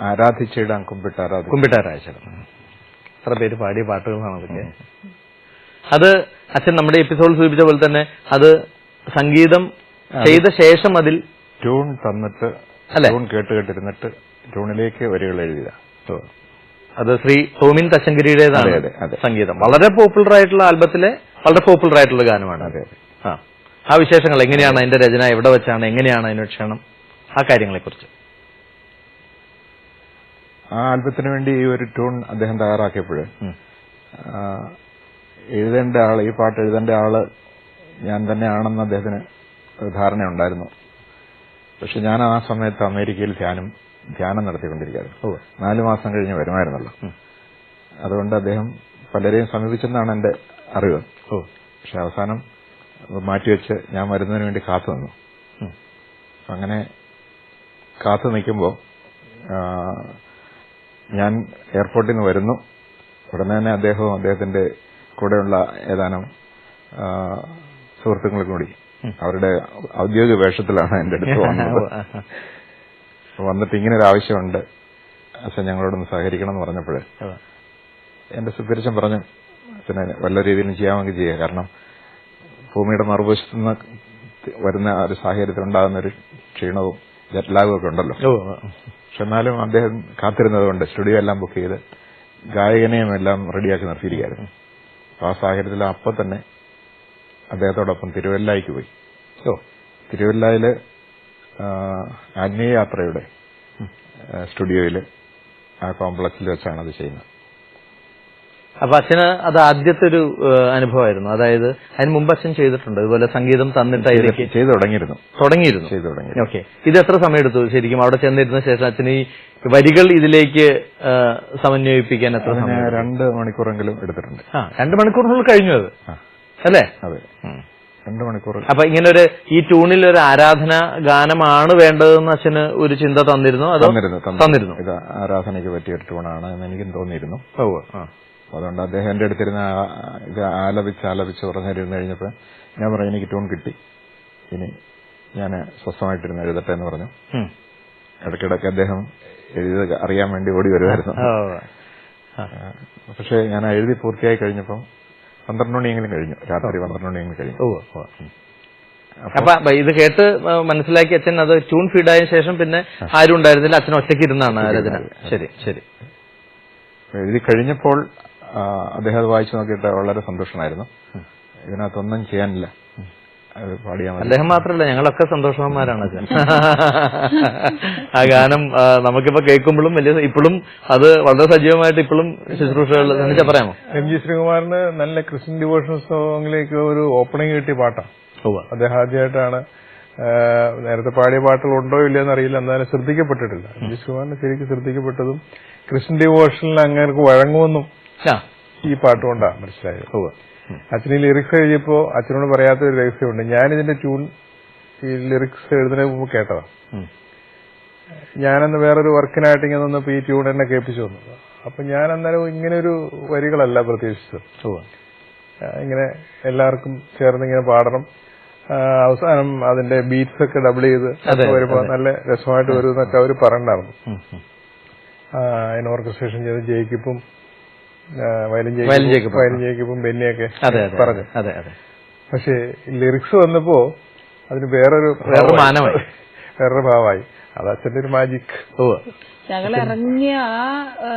ആരാധിച്ചിടാം കുമ്പിട്ടാരാധിച്ചിടാം. എത്ര പേര് പാടിയ പാട്ടുകളാണ് അതൊക്കെ. അത് അച്ഛൻ നമ്മുടെ എപ്പിസോഡ് സൂചിപ്പിച്ച പോലെ തന്നെ അത് സംഗീതം ചെയ്ത ശേഷം അതിൽ ട്യൂൺ തന്നിട്ട് ട്യൂൺ കേട്ടിരുന്നിട്ട് ട്യൂണിലേക്ക് വരികൾ എഴുതിയതാ. അത് ശ്രീ സോമിൻ തച്ചങ്കരിയുടേതാണ് സംഗീതം. വളരെ പോപ്പുലർ ആയിട്ടുള്ള ആൽബത്തിലെ വളരെ പോപ്പുലർ ആയിട്ടുള്ള ഗാനമാണ്. ആ വിശേഷങ്ങൾ എങ്ങനെയാണ്, അതിന്റെ രചന എവിടെ വെച്ചാണ്, എങ്ങനെയാണ് അതിന് ക്ഷണം, ആ കാര്യങ്ങളെ കുറിച്ച്. ആ ആൽബത്തിന് വേണ്ടി ഈ ഒരു ട്യൂൺ അദ്ദേഹം തയ്യാറാക്കിയപ്പോൾ എഴുതേണ്ട ആള്, ഈ പാട്ട് എഴുതേണ്ട ആള് ഞാൻ തന്നെയാണെന്ന് അദ്ദേഹത്തിന് ധാരണയുണ്ടായിരുന്നു. പക്ഷെ ഞാൻ ആ സമയത്ത് അമേരിക്കയിൽ ധ്യാനം നടത്തിക്കൊണ്ടിരിക്കുകയായിരുന്നു. 4 മാസം കഴിഞ്ഞ് വരുമായിരുന്നല്ലോ. അതുകൊണ്ട് അദ്ദേഹം പലരെയും സമീപിച്ചെന്നാണ് എന്റെ അറിവ്. പക്ഷെ അവസാനം മാറ്റിവെച്ച് ഞാൻ വരുന്നതിന് വേണ്ടി കാത്തു നിന്നു. അങ്ങനെ കാത്തു നിൽക്കുമ്പോൾ ഞാൻ എയർപോർട്ടിൽ നിന്ന് വരുന്നു. ഉടനെ തന്നെ അദ്ദേഹവും അദ്ദേഹത്തിന്റെ കൂടെയുള്ള ഏതാനും സുഹൃത്തുക്കളും കൂടി അവരുടെ ഔദ്യോഗിക വേഷത്തിലാണ് എന്റെ അടുത്ത് വന്നത്. വന്നിട്ട് ഇങ്ങനെ ഒരു ആവശ്യമുണ്ട്, അച്ഛൻ ഞങ്ങളോടൊന്ന് സഹകരിക്കണം എന്ന് പറഞ്ഞപ്പോൾ എന്റെ സുപരിചയം പറഞ്ഞു, അച്ഛനെ വല്ല രീതിയിലും ചെയ്യാമെങ്കിൽ ചെയ്യുക. കാരണം ഭൂമിയുടെ മറുവശത്തു നിന്ന് വരുന്ന ഒരു സാഹചര്യത്തിൽ ഉണ്ടാകുന്ന ഒരു ക്ഷീണവും ജറ്റ്ലാഗും ഒക്കെ ഉണ്ടല്ലോ. പക്ഷെ എന്നാലും അദ്ദേഹം കാത്തിരുന്നതുകൊണ്ട് സ്റ്റുഡിയോ എല്ലാം ബുക്ക് ചെയ്ത് ഗായകനെയും എല്ലാം റെഡിയാക്കി നിർത്തിയിരിക്കുകയായിരുന്നു. ആ സാഹചര്യത്തിൽ അപ്പം തന്നെ അദ്ദേഹത്തോടൊപ്പം തിരുവല്ലായിക്ക് പോയി. തിരുവല്ലയില് ആത്മീയ യാത്രയുടെ സ്റ്റുഡിയോയിൽ ആ കോംപ്ലക്സിൽ വെച്ചാണ് അത് ചെയ്യുന്നത്. അപ്പൊ അച്ഛന് അത് ആദ്യത്തെ ഒരു അനുഭവമായിരുന്നു. അതായത് അതിന് മുമ്പ് അച്ഛൻ ചെയ്തിട്ടുണ്ട് ഇതുപോലെ സംഗീതം തന്നിട്ട് ചെയ്തു തുടങ്ങിയിരുന്നു. ഓക്കെ. ഇത് എത്ര സമയം എടുത്തു ശരിക്കും അവിടെ ചെന്നിരുന്ന ശേഷം അച്ഛന് ഈ വരികൾ ഇതിലേക്ക് സമന്വയിപ്പിക്കാൻ എത്ര സമയം? 2 മണിക്കൂറെങ്കിലും എടുത്തിട്ടുണ്ട്. 2 മണിക്കൂറിനുള്ളിൽ കഴിഞ്ഞു അത് അല്ലേ? അതെ, 2 മണിക്കൂർ. അപ്പൊ ഇങ്ങനെ ഒരു ഈ ട്യൂണിൽ ഒരു ആരാധന ഗാനമാണ് വേണ്ടതെന്ന് അച്ഛന് ഒരു ചിന്ത തന്നിരുന്നു? തന്നിരുന്നു. ഇത് ആരാധനയ്ക്ക് പറ്റിയ ഒരു ട്യൂണാണ് എന്ന് എനിക്കും തോന്നിയിരുന്നു. അതുകൊണ്ട് അദ്ദേഹം എന്റെ അടുത്തിരുന്ന് ഇത് ആലപിച്ച് പറഞ്ഞിരുന്നു കഴിഞ്ഞപ്പോൾ ഞാൻ പറഞ്ഞു എനിക്ക് ട്യൂൺ കിട്ടി, ഇനി ഞാൻ സ്വസ്ഥമായിട്ടിരുന്ന് എഴുതട്ടെ എന്ന് പറഞ്ഞു. ഇടയ്ക്കിടയ്ക്ക് അദ്ദേഹം എഴുതി അറിയാൻ വേണ്ടി ഓടി വരുമായിരുന്നു. പക്ഷെ ഞാൻ എഴുതി പൂർത്തിയായി കഴിഞ്ഞപ്പം 12 മണിയെങ്കിലും കഴിഞ്ഞു, രാത്രി 12 മണിയെങ്കിലും കഴിഞ്ഞു. അപ്പൊ ഇത് കേട്ട് മനസ്സിലാക്കി അച്ഛൻ അത് ട്യൂൺ ഫീഡായ ശേഷം പിന്നെ ആരും ഉണ്ടായിരുന്നില്ല, അച്ഛൻ ഒറ്റയ്ക്ക് ഇരുന്നാണ് രചന. ശരി. എഴുതി കഴിഞ്ഞപ്പോൾ അദ്ദേഹം അത് വായിച്ചു നോക്കിയിട്ട് വളരെ സന്തോഷമായിരുന്നു. ഇതിനകത്തൊന്നും ചെയ്യാനില്ല, അത് പാടിയാൽ മതി. അദ്ദേഹം മാത്രമല്ല, ഞങ്ങളൊക്കെ സന്തോഷവാന്മാരാണ് അച്ഛൻ. ആ ഗാനം നമുക്കിപ്പോ കേൾക്കുമ്പോഴും ഇപ്പോഴും അത് വളരെ സജീവമായിട്ട് ഇപ്പോഴും ശുശ്രൂഷകൾ പറയാമോ? എം.ജി. ശ്രീകുമാറിന് നല്ല ക്രിസ്ത്യൻ ഡിവോഷണൽ സോങ്ങിലേക്ക് ഒരു ഓപ്പണിംഗ് കിട്ടിയ പാട്ടാണ്. അദ്ദേഹം ആദ്യമായിട്ടാണ്, നേരത്തെ പാടിയ പാട്ടുകൾ ഉണ്ടോ ഇല്ലയെന്ന് അറിയില്ല, എന്നാലും ശ്രദ്ധിക്കപ്പെട്ടിട്ടില്ല. എം.ജി. ശ്രീകുമാറിന് ശരിക്കും ശ്രദ്ധിക്കപ്പെട്ടതും ക്രിസ്ത്യൻ ഡിവോഷനിൽ അങ്ങേർക്ക് വഴങ്ങുമെന്നും ഈ പാട്ടുകൊണ്ടാണ് മനസ്സിലായത്. അച്ഛന് ഈ ലിറിക്സ് എഴുതിയപ്പോ അച്ഛനോട് പറയാത്തൊരു രഹസ്യമുണ്ട്. ഞാനിതിന്റെ ട്യൂൺ ഈ ലിറിക്സ് എഴുതുന്നതിന് മുമ്പ് കേട്ടതാ. ഞാനന്ന് വേറൊരു വർക്കിനായിട്ട് ഇങ്ങനെ വന്നപ്പോ ഈ ട്യൂൺ എന്നെ കേൾപ്പിച്ചു വന്നത്. അപ്പൊ ഞാൻ അന്നേരം ഇങ്ങനെ ഒരു വരികളല്ല പ്രതീക്ഷിച്ചത്. ഇങ്ങനെ എല്ലാവർക്കും ചേർന്ന് ഇങ്ങനെ പാടണം, അവസാനം അതിന്റെ ബീറ്റ്സ് ഒക്കെ ഡബിൾ ചെയ്ത് വരുമ്പോ നല്ല രസമായിട്ട് വരും എന്നൊക്കെ അവർ പറഞ്ഞിട്ടുണ്ടായിരുന്നു. അതിന് ഓർക്കസ്ട്രേഷൻ ചെയ്ത് ജയിക്കിപ്പും വയലിൻ ജയിക്കിപ്പും ബെന്നിയൊക്കെ പറഞ്ഞു. പക്ഷെ ലിറിക്സ് വന്നപ്പോ അതിന് വേറൊരു ഭാവമായി. അത് അച്ഛന്റെ ഒരു മാജിക്. ഞങ്ങൾ ഇറങ്ങിയ ആ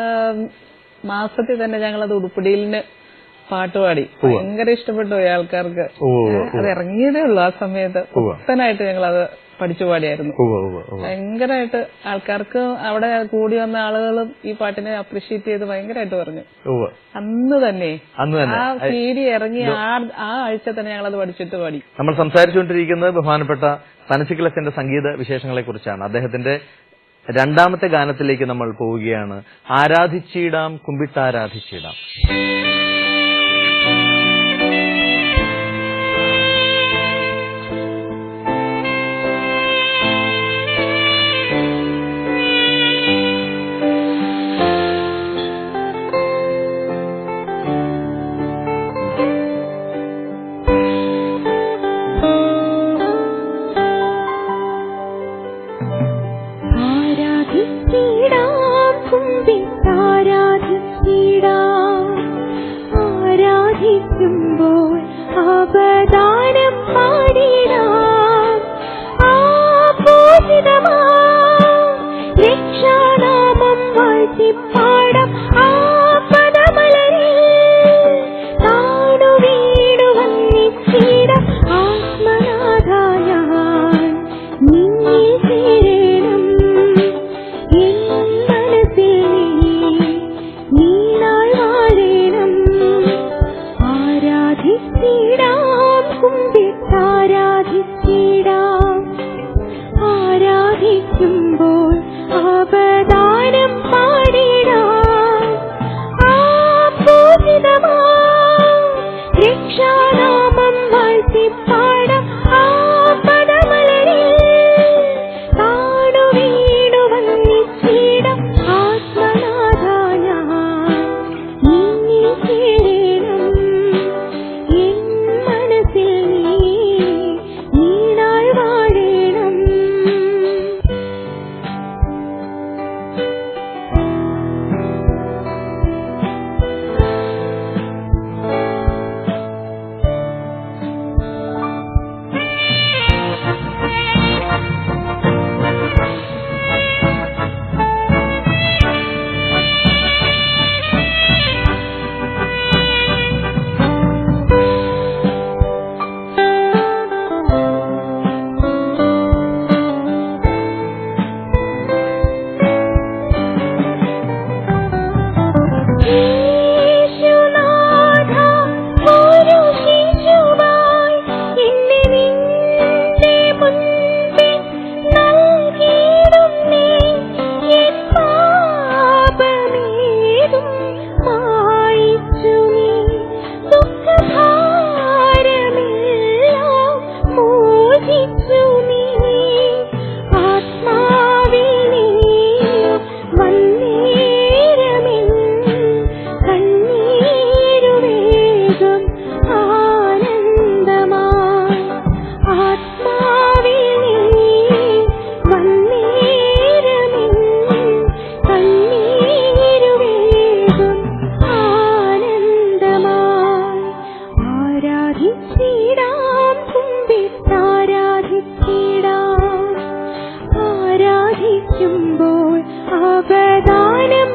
മാസത്തിൽ തന്നെ ഞങ്ങളത് ഉടുപ്പിടിയിലിന് പാട്ടുപാടി ഭയങ്കര ഇഷ്ടപ്പെട്ടു ആൾക്കാർക്ക്. അത് ഇറങ്ങിയതേ ഉള്ളൂ ആ സമയത്ത്. പുത്തനായിട്ട് ഞങ്ങളത് പഠിച്ചു പാടിയായിരുന്നു. ഭയങ്കരമായിട്ട് ആൾക്കാർക്ക് അവിടെ കൂടി വന്ന ആളുകളും ഈ പാട്ടിനെ അപ്രീഷിയേറ്റ് ചെയ്ത് ഭയങ്കരമായിട്ട് പറഞ്ഞു. അന്ന് തന്നെ ആ സീഡി ഇറങ്ങി ആ ആഴ്ച തന്നെ ഞങ്ങളത് പഠിച്ചിട്ട് പാടി. നമ്മൾ സംസാരിച്ചുകൊണ്ടിരിക്കുന്നത് ബഹുമാനപ്പെട്ട പനച്ചിക്കലച്ചന്റെ സംഗീത വിശേഷങ്ങളെ കുറിച്ചാണ്. അദ്ദേഹത്തിന്റെ 2ാമത്തെ ഗാനത്തിലേക്ക് നമ്മൾ പോവുകയാണ്. ആരാധിച്ചിടാം കുമ്പിട്ടാരാധിച്ചിടാം. ആരാധിച്ചിടാം കുമ്പിട്ടാരാധിച്ചിടാം. ആരാധിക്കുമ്പോൾ അവദാനം പാടിടാം. ആ പൂജിതമാം രക്ഷാനാമം വാഴ്ത്തിപ്പാടാം. ആ പദമലരിൽ താണു വീണു വന്നിച്ചിടാം. ആത്മനാഥായ നിന്നിൽ ചേരണം. എൻ മനസ്സിൽ നീനാൾ വാഴണം. ആരാധിച്ചിടാം, കുമ്പിട്ടാരാധിച്ചിടാം. ആരാധിക്കുമ്പോൾ അവദാനം പാടിടാം. ആ പൂജിതമാം രക്ഷാനാമം വാഴ്ത്തിപ്പാടാം. ആ പദമലരിൽ താണു വീണു വന്നിച്ചിടാം. ആത്മനാഥായ നിന്നിൽ ചേരണം. എൻ മനസ്സിൽ നീനാൾ വാഴണം. യേശുനാഥ ഒരു ശിശുവായി എന്നെ നിന്റെ മുൻപിൽ നൽകിയിടുന്നേ. എൻ പാപമേതും മായിച്ചു നീ. ദുഃഖഭാരമെല്ലാം മോചിച്ചു നീ. ആത്മാവിൽ നീ വന്നേരമെൻ കണ്ണീരുവേഗം ആനന്ദമായി. ആത്മാവിൽ നീ വന്നേരമെൻ കണ്ണീരുവേഗം ആനന്ദമായി. ആരാധിച്ചിടാം, കുമ്പിട്ടാരാധിച്ചിടാം. ആരാധിക്കുമ്പോൾ അവദാനം